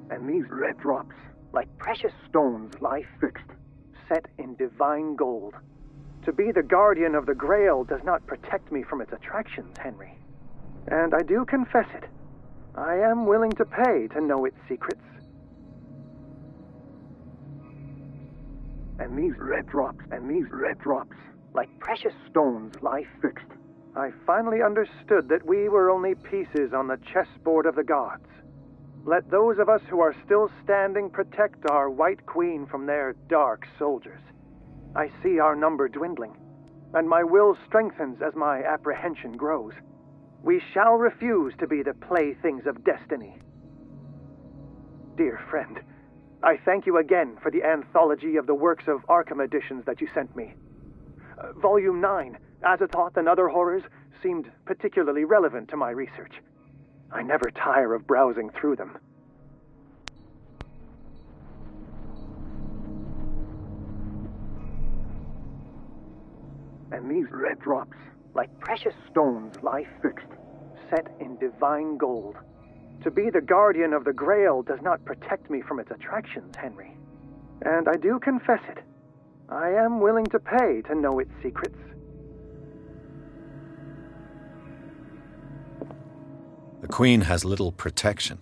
And these red drops, like precious stones, lie fixed, set in divine gold. To be the guardian of the Grail does not protect me from its attractions, Henry. And I do confess it. I am willing to pay to know its secrets. And these red drops, like precious stones, lie fixed. I finally understood that we were only pieces on the chessboard of the gods. Let those of us who are still standing protect our White Queen from their dark soldiers. I see our number dwindling, and my will strengthens as my apprehension grows. We shall refuse to be the playthings of destiny. Dear friend, I thank you again for the anthology of the works of Arkham editions that you sent me. Volume 9, Azathoth and Other Horrors, seemed particularly relevant to my research. I never tire of browsing through them. And these red drops, like precious stones, lie fixed, set in divine gold. To be the guardian of the Grail does not protect me from its attractions, Henry. And I do confess it. I am willing to pay to know its secrets. The Queen has little protection.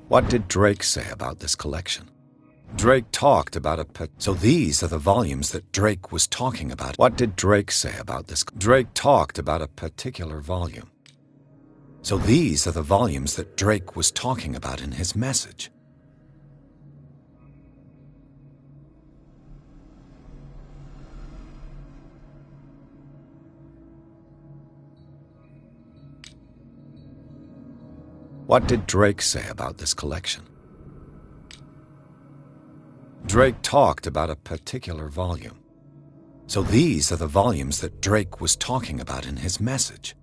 What did Drake say about this collection? Drake talked about so these are the volumes that Drake was talking about. What did Drake say about this? Drake talked about a particular volume. So these are the volumes that Drake was talking about in his message. What did Drake say about this collection? Drake talked about a particular volume. So these are the volumes that Drake was talking about in his message.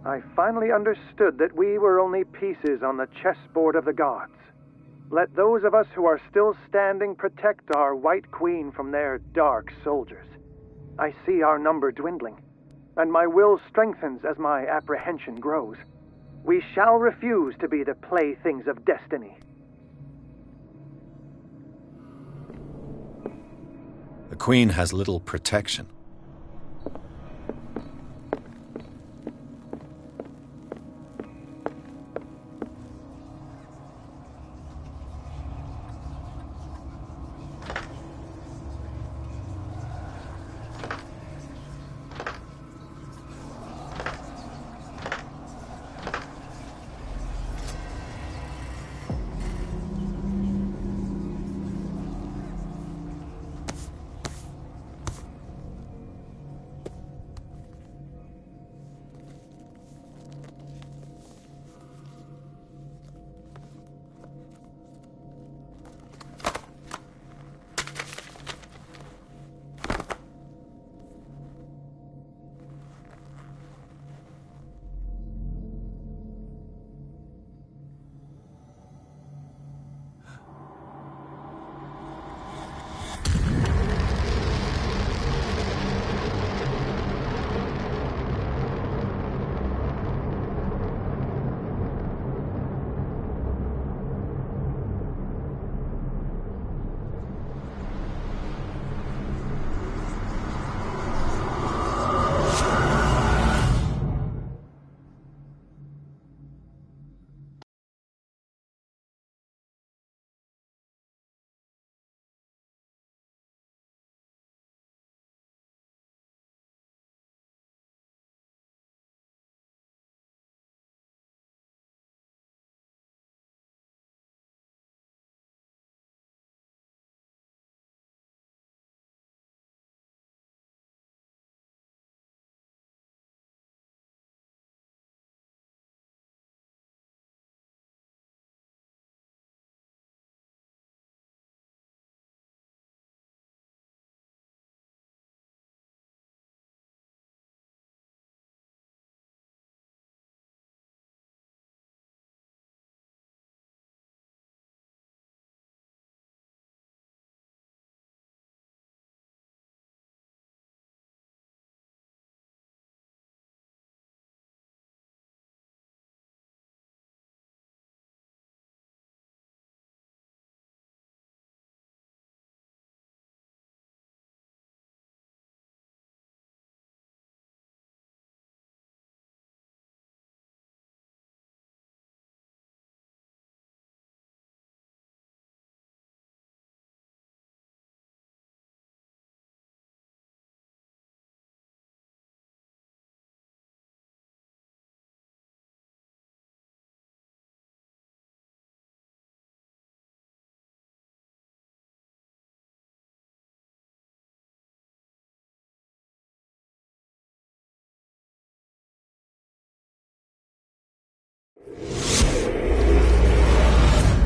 I finally understood that we were only pieces on the chessboard of the gods. Let those of us who are still standing protect our White Queen from their dark soldiers. I see our number dwindling, and my will strengthens as my apprehension grows. We shall refuse to be the playthings of destiny. The Queen has little protection.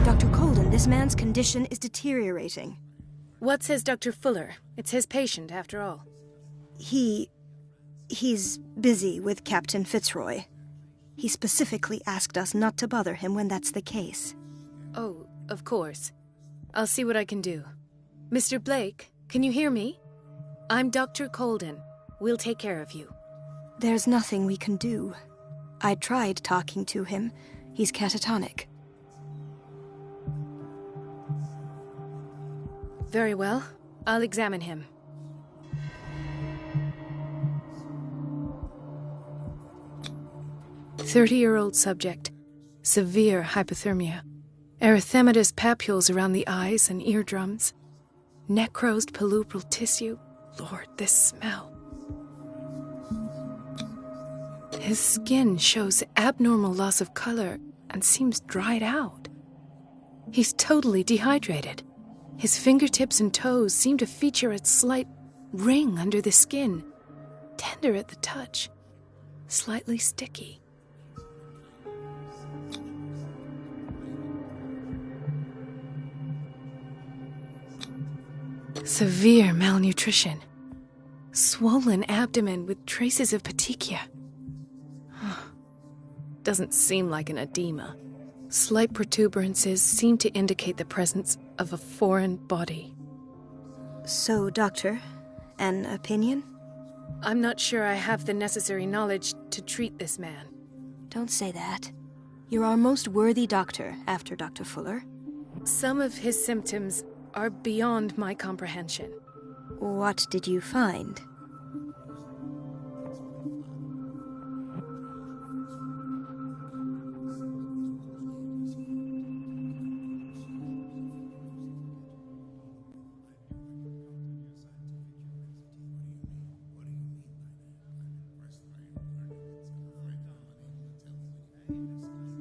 Dr. Colden, this man's condition is deteriorating. What says Dr. Fuller? It's his patient, after all. He's busy with Captain Fitzroy. He specifically asked us not to bother him when that's the case. Oh, of course. I'll see what I can do. Mr. Blake, can you hear me? I'm Dr. Colden. We'll take care of you. There's nothing we can do. I tried talking to him. He's catatonic. Very well. I'll examine him. "30-year-old subject. Severe hypothermia. Erythematous papules around the eyes and eardrums. Necrosed palpebral tissue. Lord, this smell. His skin shows abnormal loss of color and seems dried out. He's totally dehydrated. His fingertips and toes seem to feature a slight ring under the skin. Tender at the touch. Slightly sticky. Severe malnutrition. Swollen abdomen with traces of petechia. Doesn't seem like an edema. Slight protuberances seem to indicate the presence of a foreign body. So, Doctor, an opinion? I'm not sure I have the necessary knowledge to treat this man. Don't say that. You're our most worthy doctor after Dr. Fuller. Some of his symptoms are beyond my comprehension. What did you find?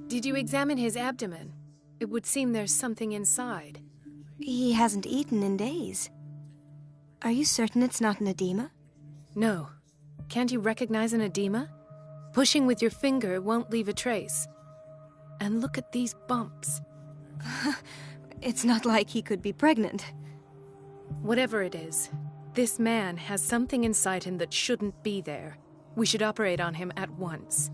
Did you examine his abdomen? It would seem there's something inside. He hasn't eaten in days. Are you certain it's not an edema? No. Can't you recognize an edema? Pushing with your finger won't leave a trace. And look at these bumps. It's not like he could be pregnant. Whatever it is, this man has something inside him that shouldn't be there. We should operate on him at once.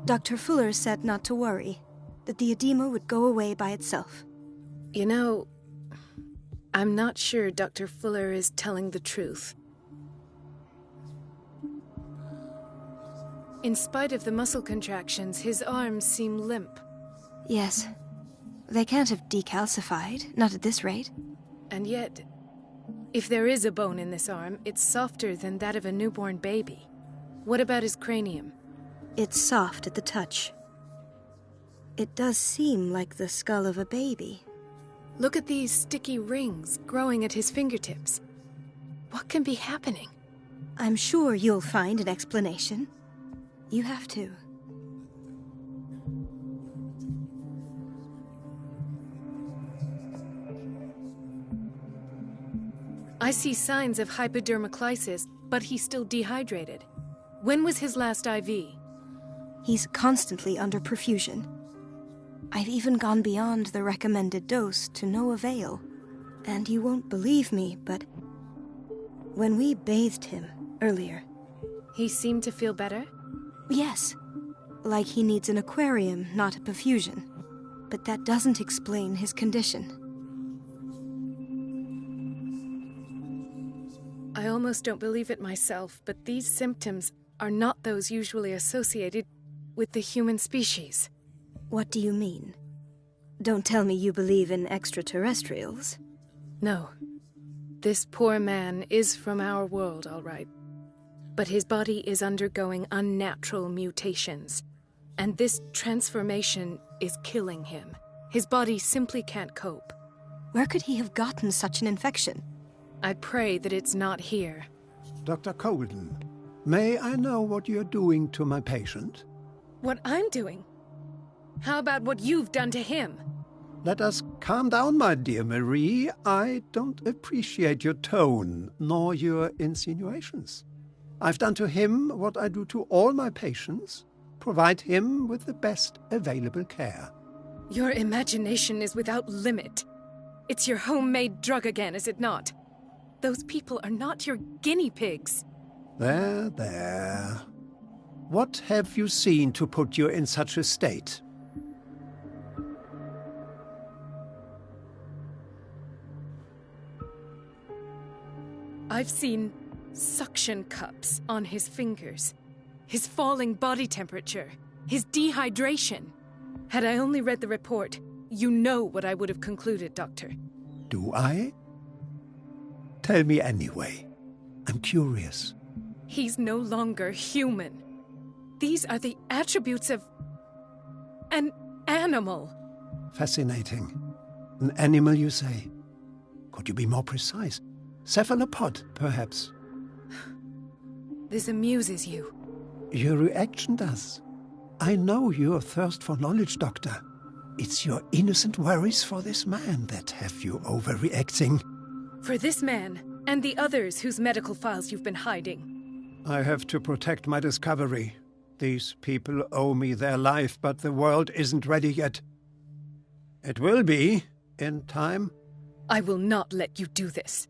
Dr. Fuller said not to worry, that the edema would go away by itself. You know, I'm not sure Dr. Fuller is telling the truth. In spite of the muscle contractions, his arms seem limp. Yes. They can't have decalcified, not at this rate. And yet, if there is a bone in this arm, it's softer than that of a newborn baby. What about his cranium? It's soft at the touch. It does seem like the skull of a baby. Look at these sticky rings growing at his fingertips. What can be happening? I'm sure you'll find an explanation. You have to. I see signs of hypodermoclysis, but he's still dehydrated. When was his last IV? He's constantly under perfusion. I've even gone beyond the recommended dose to no avail. And you won't believe me, but when we bathed him earlier... He seemed to feel better? Yes. Like he needs an aquarium, not a perfusion. But that doesn't explain his condition. I almost don't believe it myself, but these symptoms are not those usually associated with the human species. What do you mean? Don't tell me you believe in extraterrestrials. No. This poor man is from our world, all right. But his body is undergoing unnatural mutations. And this transformation is killing him. His body simply can't cope. Where could he have gotten such an infection? I pray that it's not here. Dr. Colden, may I know what you're doing to my patient? What I'm doing? How about what you've done to him? Let us calm down, my dear Marie. I don't appreciate your tone, nor your insinuations. I've done to him what I do to all my patients, provide him with the best available care. Your imagination is without limit. It's your homemade drug again, is it not? Those people are not your guinea pigs. There, there. What have you seen to put you in such a state? I've seen suction cups on his fingers, his falling body temperature, his dehydration. Had I only read the report, you know what I would have concluded, Doctor. Do I? Tell me anyway. I'm curious. He's no longer human. These are the attributes of an animal. Fascinating. An animal, you say? Could you be more precise? Cephalopod, perhaps? This amuses you. Your reaction does. I know your thirst for knowledge, Doctor. It's your innocent worries for this man that have you overreacting. For this man, and the others whose medical files you've been hiding. I have to protect my discovery. These people owe me their life, but the world isn't ready yet. It will be, in time. I will not let you do this.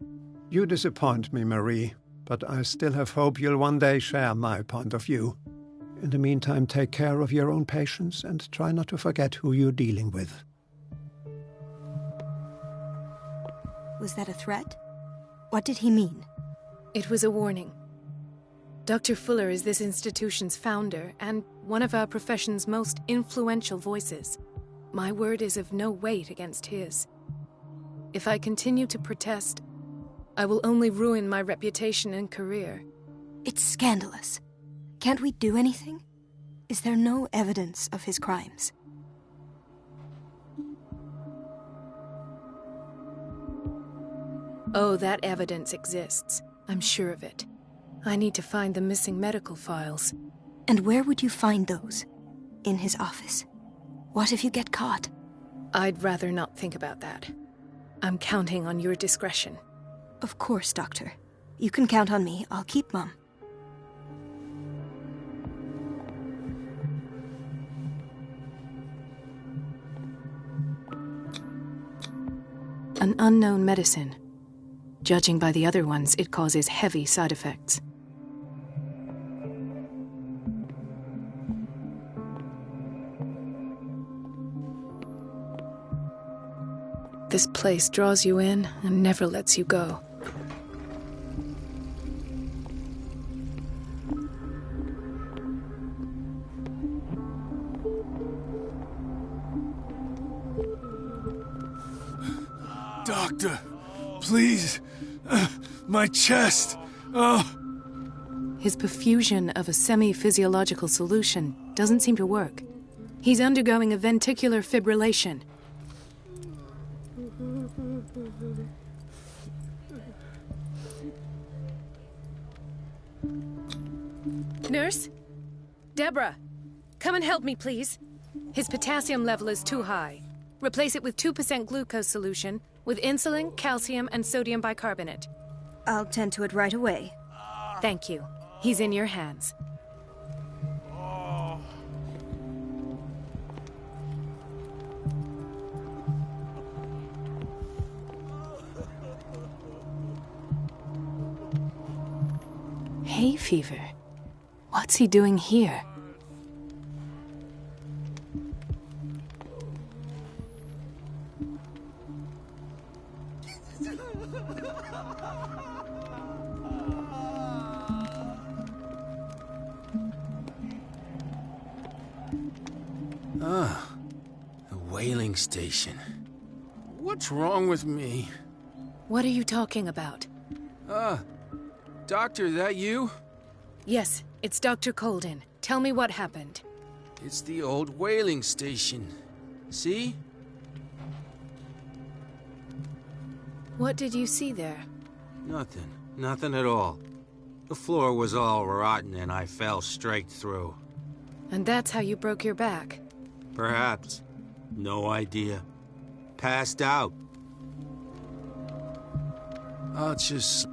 You disappoint me, Marie, but I still have hope you'll one day share my point of view. In the meantime, take care of your own patients and try not to forget who you're dealing with. Was that a threat? What did he mean? It was a warning. Dr. Fuller is this institution's founder and one of our profession's most influential voices. My word is of no weight against his. If I continue to protest, I will only ruin my reputation and career. It's scandalous. Can't we do anything? Is there no evidence of his crimes? Oh, that evidence exists. I'm sure of it. I need to find the missing medical files. And where would you find those? In his office. What if you get caught? I'd rather not think about that. I'm counting on your discretion. Of course, Doctor. You can count on me. I'll keep Mum. An unknown medicine. Judging by the other ones, it causes heavy side effects. This place draws you in and never lets you go. Doctor, please. My chest. Oh. His perfusion of a semi-physiological solution doesn't seem to work. He's undergoing a ventricular fibrillation. Nurse? Deborah, come and help me, please. His potassium level is too high. Replace it with 2% glucose solution with insulin, calcium, and sodium bicarbonate. I'll tend to it right away. Thank you. He's in your hands. Hay fever. What's he doing here? Ah, the whaling station. What's wrong with me? What are you talking about? Doctor, that you? Yes, it's Dr. Colden. Tell me what happened. It's the old whaling station. See? What did you see there? Nothing. Nothing at all. The floor was all rotten and I fell straight through. And that's how you broke your back? Perhaps. No idea. Passed out. I'll just...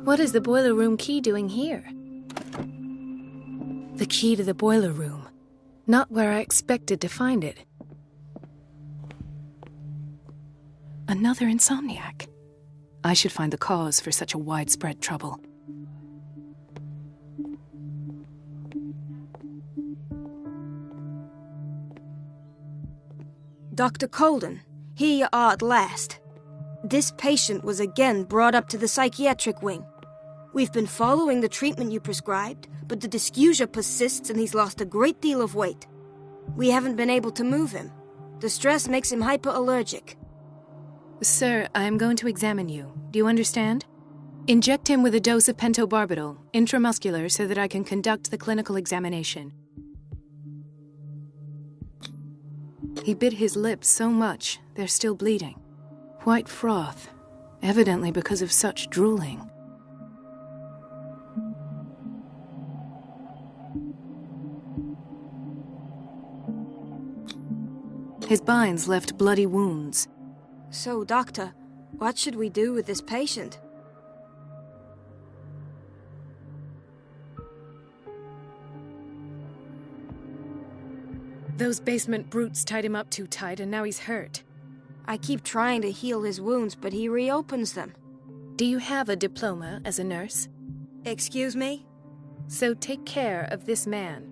What is the boiler room key doing here? The key to the boiler room. Not where I expected to find it. Another insomniac. I should find the cause for such a widespread trouble. Dr. Colden, here you are at last. This patient was again brought up to the psychiatric wing. We've been following the treatment you prescribed, but the dysgeusia persists and he's lost a great deal of weight. We haven't been able to move him. The stress makes him hyperallergic. Sir, I am going to examine you. Do you understand? Inject him with a dose of pentobarbital, intramuscular, so that I can conduct the clinical examination. He bit his lips so much, they're still bleeding. White froth, evidently because of such drooling. His binds left bloody wounds. So, Doctor, what should we do with this patient? Those basement brutes tied him up too tight and now he's hurt. I keep trying to heal his wounds, but he reopens them. Do you have a diploma as a nurse? Excuse me? So take care of this man.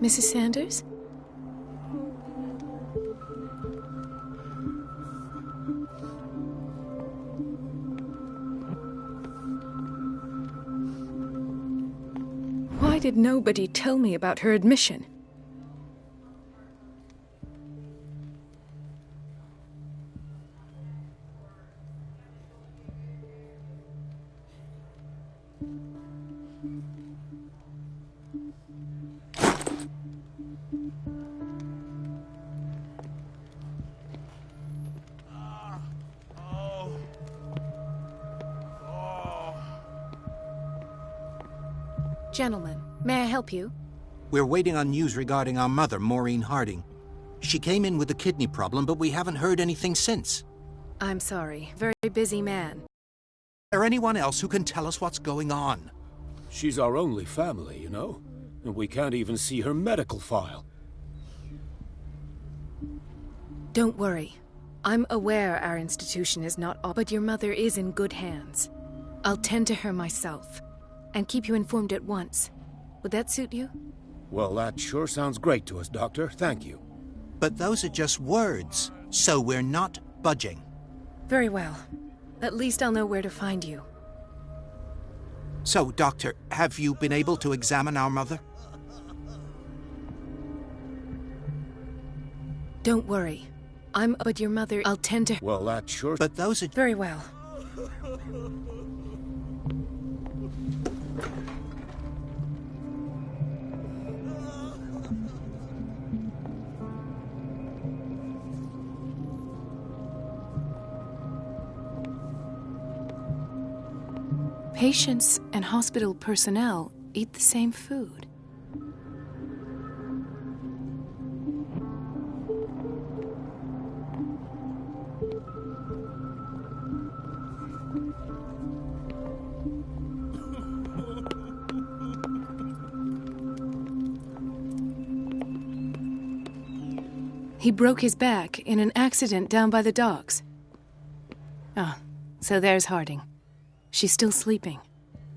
Mrs. Sanders? Why did nobody tell me about her admission? Gentlemen, may I help you? We're waiting on news regarding our mother, Maureen Harding. She came in with a kidney problem, but we haven't heard anything since. I'm sorry. Very busy man. Is there anyone else who can tell us what's going on? She's our only family, you know? And we can't even see her medical file. Don't worry. I'm aware our institution is not all, but your mother is in good hands. I'll tend to her myself, and keep you informed at once. Would that suit you? Well, that sure sounds great to us, Doctor. Thank you. But those are just words, so we're not budging. Very well. At least I'll know where to find you. So, Doctor, have you been able to examine our mother? Don't worry. But your mother, I'll tend to... Well, that sure... But those are... Very well. Patients and hospital personnel eat the same food. He broke his back in an accident down by the docks. Ah, so there's Harding. She's still sleeping.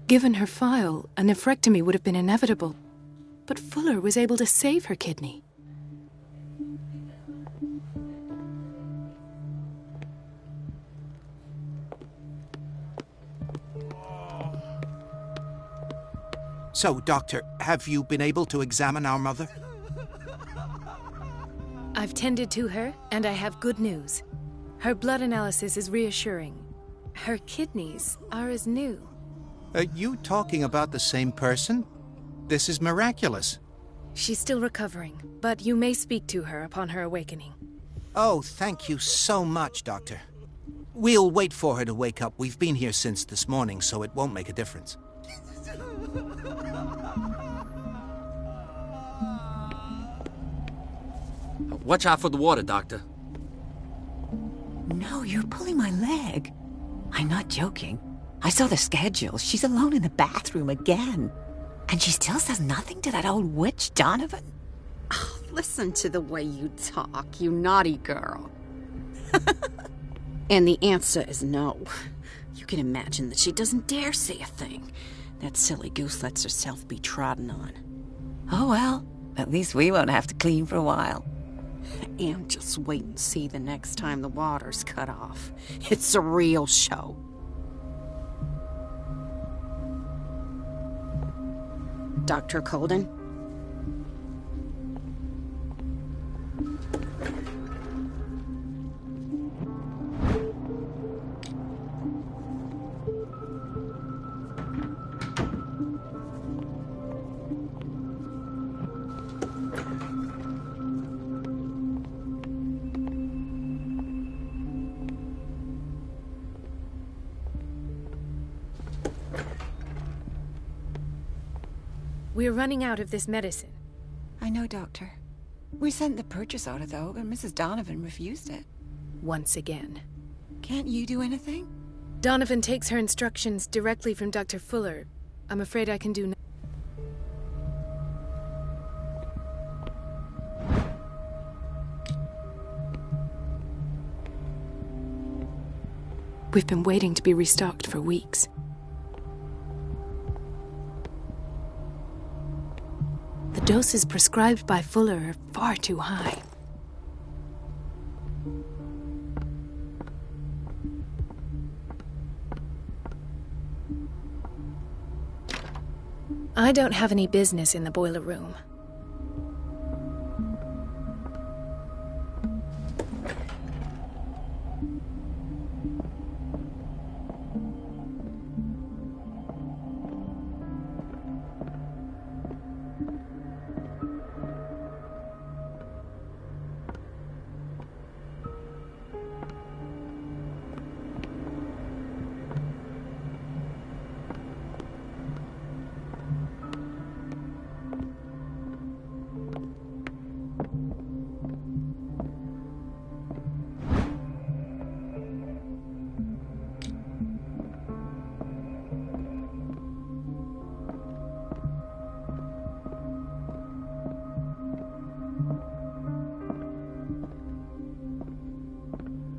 Given her file, a nephrectomy would have been inevitable. But Fuller was able to save her kidney. So, Doctor, have you been able to examine our mother? I've tended to her, and I have good news. Her blood analysis is reassuring. Her kidneys are as new. Are you talking about the same person? This is miraculous. She's still recovering, but you may speak to her upon her awakening. Oh, thank you so much, Doctor. We'll wait for her to wake up. We've been here since this morning, so it won't make a difference. Watch out for the water, Doctor. No, you're pulling my leg. I'm not joking. I saw the schedule. She's alone in the bathroom again. And she still says nothing to that old witch, Donovan. Oh, listen to the way you talk, you naughty girl. And the answer is no. You can imagine that she doesn't dare say a thing. That silly goose lets herself be trodden on. Oh well, at least we won't have to clean for a while. And just wait and see the next time the water's cut off. It's a real show. Dr. Colden? We're running out of this medicine. I know, Doctor. We sent the purchase order, though, but Mrs. Donovan refused it. Once again. Can't you do anything? Donovan takes her instructions directly from Dr. Fuller. I'm afraid I can do nothing. We've been waiting to be restocked for weeks. The doses prescribed by Fuller are far too high. I don't have any business in the boiler room.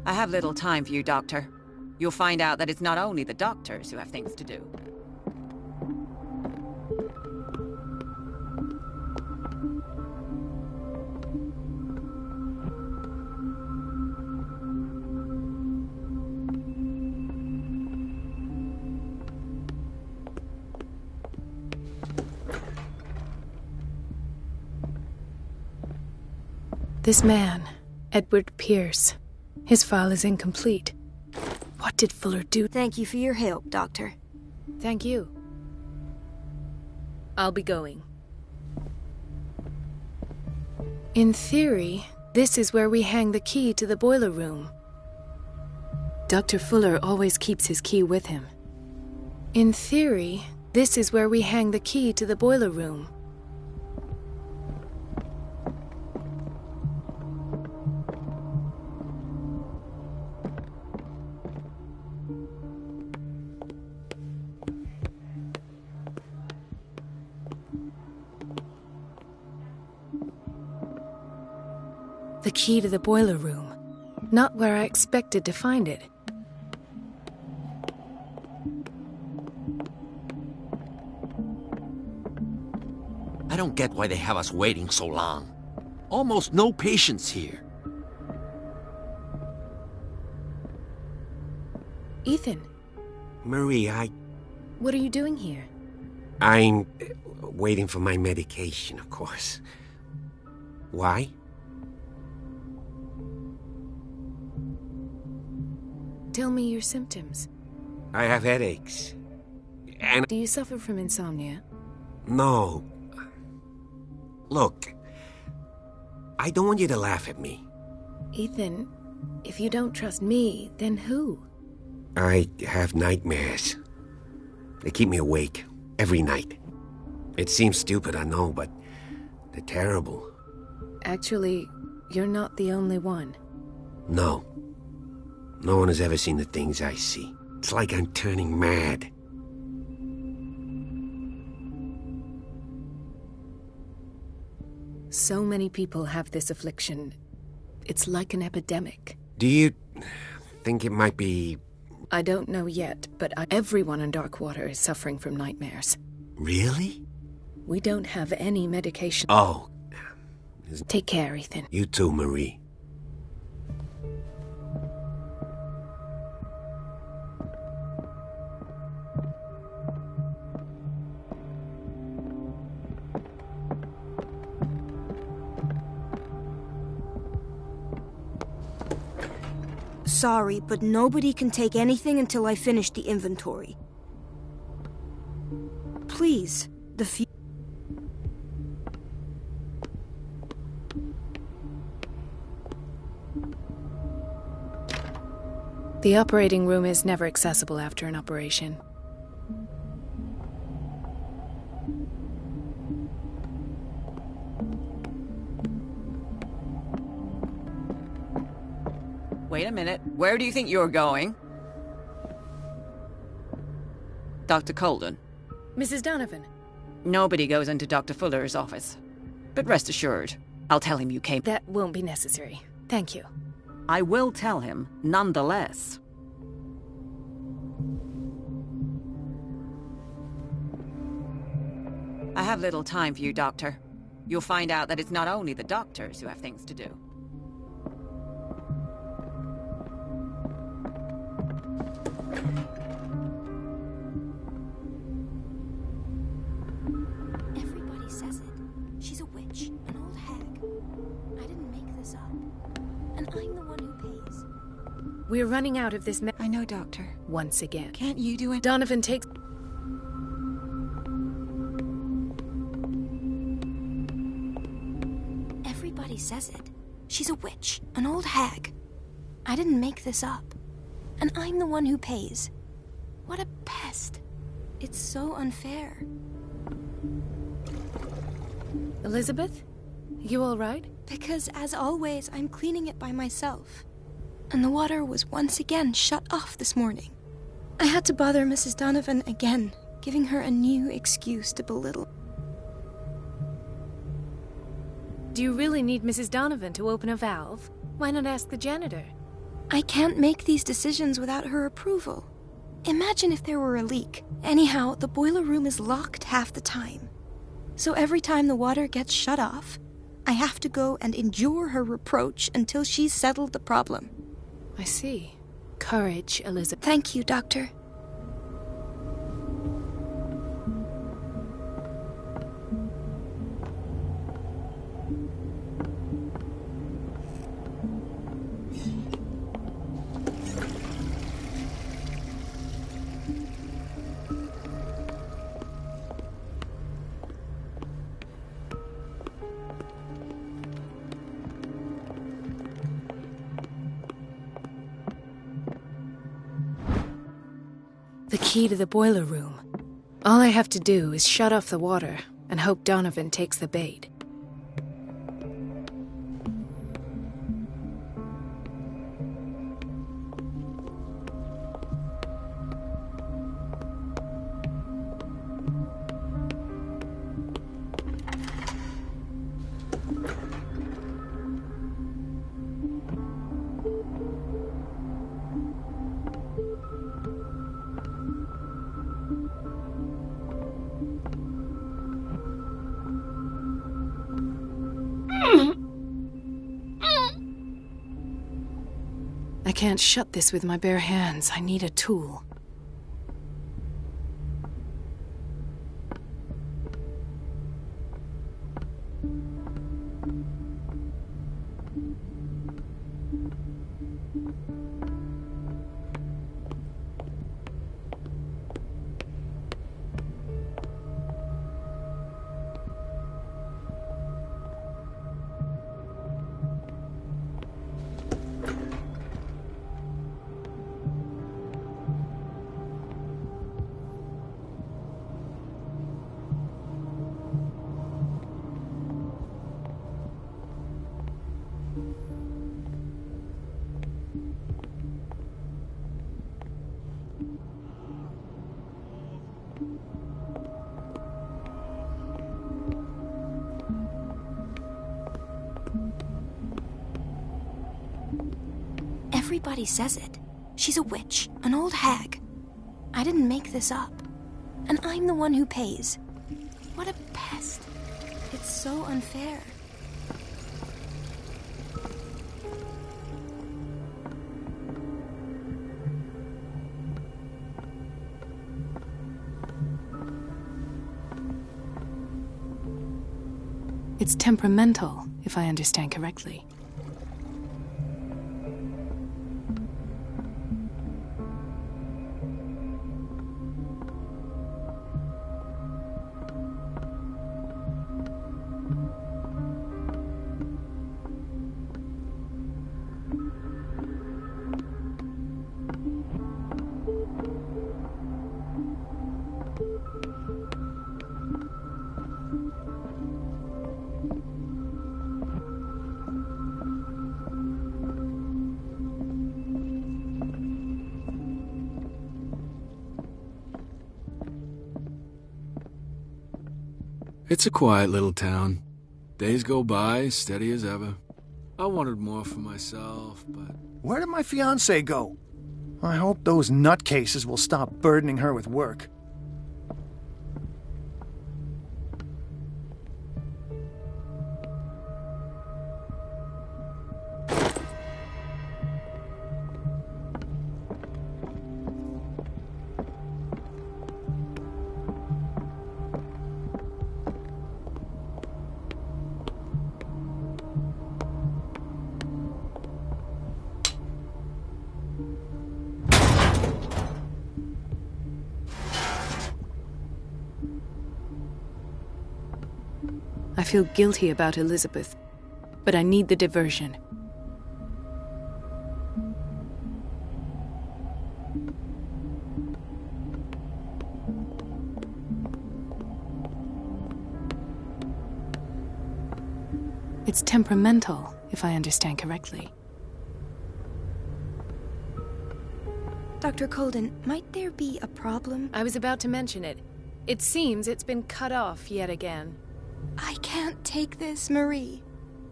I have little time for you, Doctor. You'll find out that it's not only the doctors who have things to do. This man, Edward Pierce, his file is incomplete. What did Fuller do? Thank you for your help, Doctor. Thank you. I'll be going. In theory, this is where we hang the key to the boiler room. Dr. Fuller always keeps his key with him. In theory, this is where we hang the key to the boiler room. The key to the boiler room. Not where I expected to find it. I don't get why they have us waiting so long. Almost no patients here. Ethan, Marie, what are you doing here? I'm waiting for my medication, of course. Why? Tell me your symptoms. I have headaches. And... Do you suffer from insomnia? No. Look, I don't want you to laugh at me. Ethan, if you don't trust me, then who? I have nightmares. They keep me awake every night. It seems stupid, I know, but they're terrible. Actually, you're not the only one. No. No one has ever seen the things I see. It's like I'm turning mad. So many people have this affliction. It's like an epidemic. Do you think it might be... I don't know yet, but everyone in Darkwater is suffering from nightmares. Really? We don't have any medication. Oh. Take care, Ethan. You too, Marie. Sorry, but nobody can take anything until I finish the inventory. Please, The operating room is never accessible after an operation. Wait a minute. Where do you think you're going? Dr. Colden. Mrs. Donovan. Nobody goes into Dr. Fuller's office. But rest assured, I'll tell him you came. That won't be necessary. Thank you. I will tell him, nonetheless. I have little time for you, Doctor. you'll find out that it's not only the doctors who have things to do. Everybody says it. She's a witch, an old hag. I didn't make this up. And I'm the one who pays. We're running out of this I know, Doctor. once again. Can't you do it? Donovan takes... Everybody says it. She's a witch, an old hag. I didn't make this up. And I'm the one who pays. What a pest. It's so unfair. Elizabeth? You all right? Because, as always, I'm cleaning it by myself. And the water was once again shut off this morning. I had to bother Mrs. Donovan again, giving her a new excuse to belittle. Do you really need Mrs. Donovan to open a valve? Why not ask the janitor? I can't make these decisions without her approval. Imagine if there were a leak. Anyhow, the boiler room is locked half the time. So every time the water gets shut off, I have to go and endure her reproach until she's settled the problem. I see. Courage, Elizabeth. Thank you, Doctor. The key to the boiler room. All I have to do is shut off the water and hope Donovan takes the bait. I can't shut this with my bare hands. I need a tool. Everybody says it. She's a witch, an old hag. I didn't make this up. And I'm the one who pays. What a pest. It's so unfair. It's temperamental, if I understand correctly. It's a quiet little town. Days go by, steady as ever. I wanted more for myself, but... Where did my fiancé go? I hope those nutcases will stop burdening her with work. I feel guilty about Elizabeth, but I need the diversion. It's temperamental, if I understand correctly. Dr. Colden, might there be a problem? I was about to mention it. It seems it's been cut off yet again. I can't take this, Marie.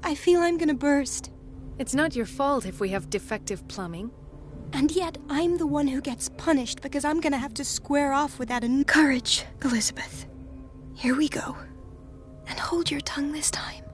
I feel I'm gonna burst. It's not your fault if we have defective plumbing. And yet, I'm the one who gets punished because I'm gonna have to square off with that Courage, Elizabeth. Here we go. And hold your tongue this time.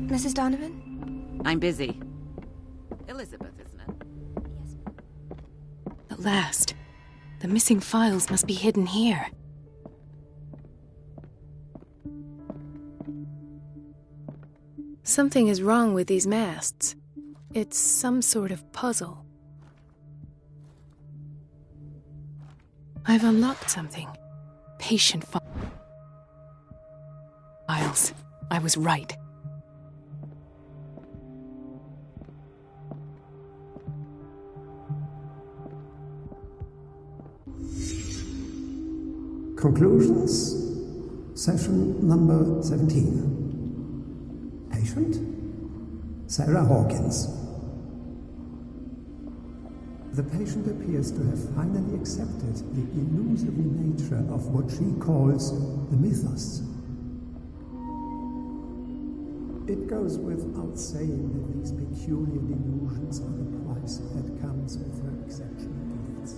Mrs. Donovan? I'm busy. Elizabeth, isn't it? Yes. At last. The missing files must be hidden here. Something is wrong with these masts. It's some sort of puzzle. I've unlocked something. Patient files. I was right. Conclusions, session number 17. Patient, Sarah Hawkins. The patient appears to have finally accepted the illusory nature of what she calls the mythos. It goes without saying that these peculiar delusions are the price that comes with her exceptional gifts.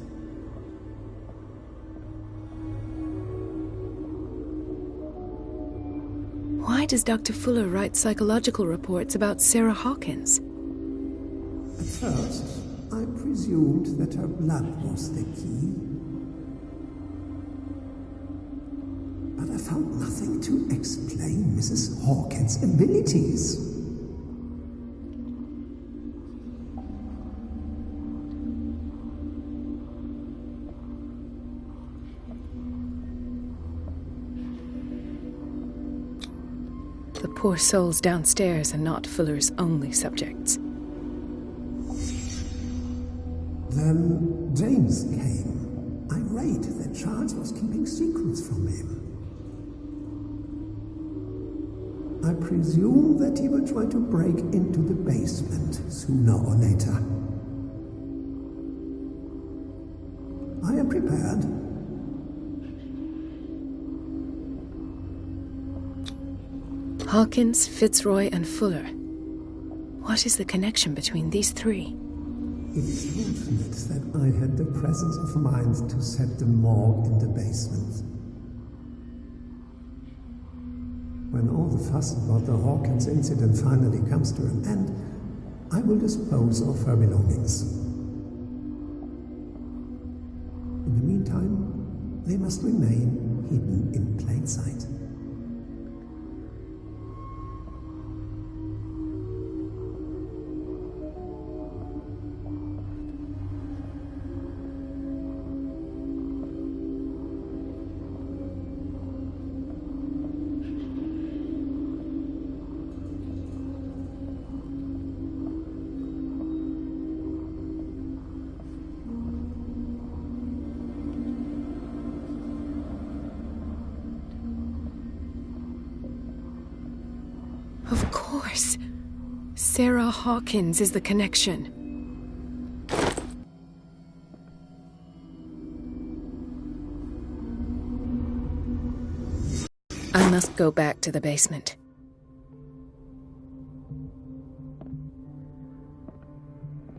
Why does Dr. Fuller write psychological reports about Sarah Hawkins? At first, I presumed that her blood was the key. But I found nothing to explain Mrs. Hawkins' abilities. The poor souls downstairs are not Fuller's only subjects. Then James came, irate that Charles was keeping secrets from him. I presume that he will try to break into the basement sooner or later. I am prepared. Hawkins, Fitzroy, and Fuller. What is the connection between these three? It is fortunate that I had the presence of mind to set the morgue in the basement. When all the fuss about the Hawkins incident finally comes to an end, I will dispose of her belongings. In the meantime, they must remain hidden in plain sight. Of course. Sarah Hawkins is the connection. I must go back to the basement.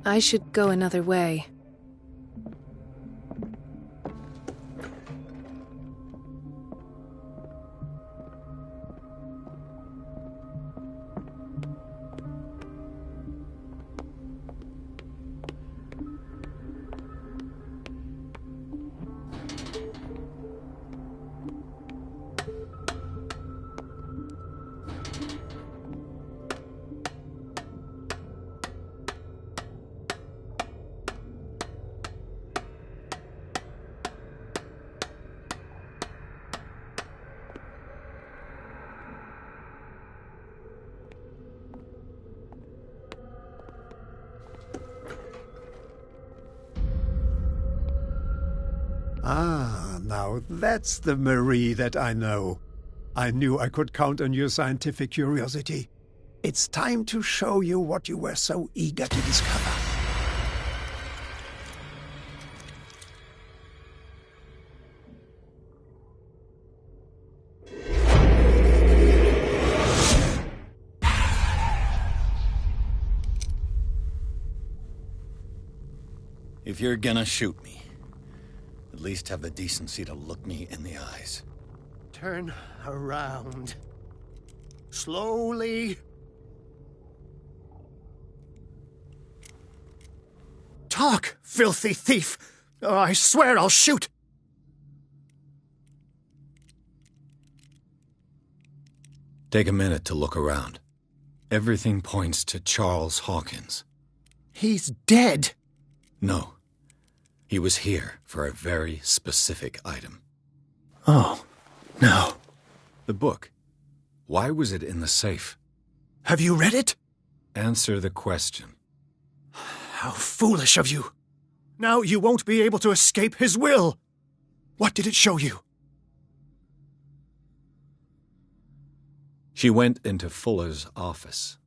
I should go another way. Ah, now that's the Marie that I know. I knew I could count on your scientific curiosity. It's time to show you what you were so eager to discover. If you're gonna shoot me, at least have the decency to look me in the eyes. Turn around. Slowly. Talk, filthy thief! Oh, I swear I'll shoot! Take a minute to look around. Everything points to Charles Hawkins. He's dead! No. He was here for a very specific item. Oh, no. The book. Why was it in the safe? Have you read it? Answer the question. How foolish of you. Now you won't be able to escape his will. What did it show you? She went into Fuller's office.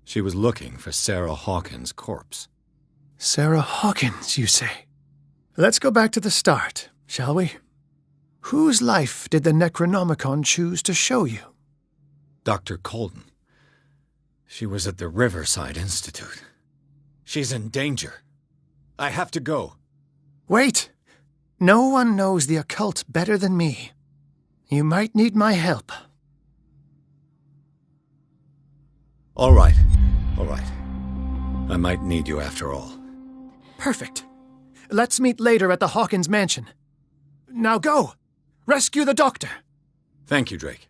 She was looking for Sarah Hawkins' corpse. Sarah Hawkins, you say? Let's go back to the start, shall we? Whose life did the Necronomicon choose to show you? Dr. Colden. She was at the Riverside Institute. She's in danger. I have to go. Wait. No one knows the occult better than me. You might need my help. All right. All right. I might need you after all. Perfect. Let's meet later at the Hawkins mansion. Now go! Rescue the doctor! Thank you, Drake.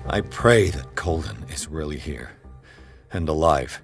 I pray that Colden is really here, and alive.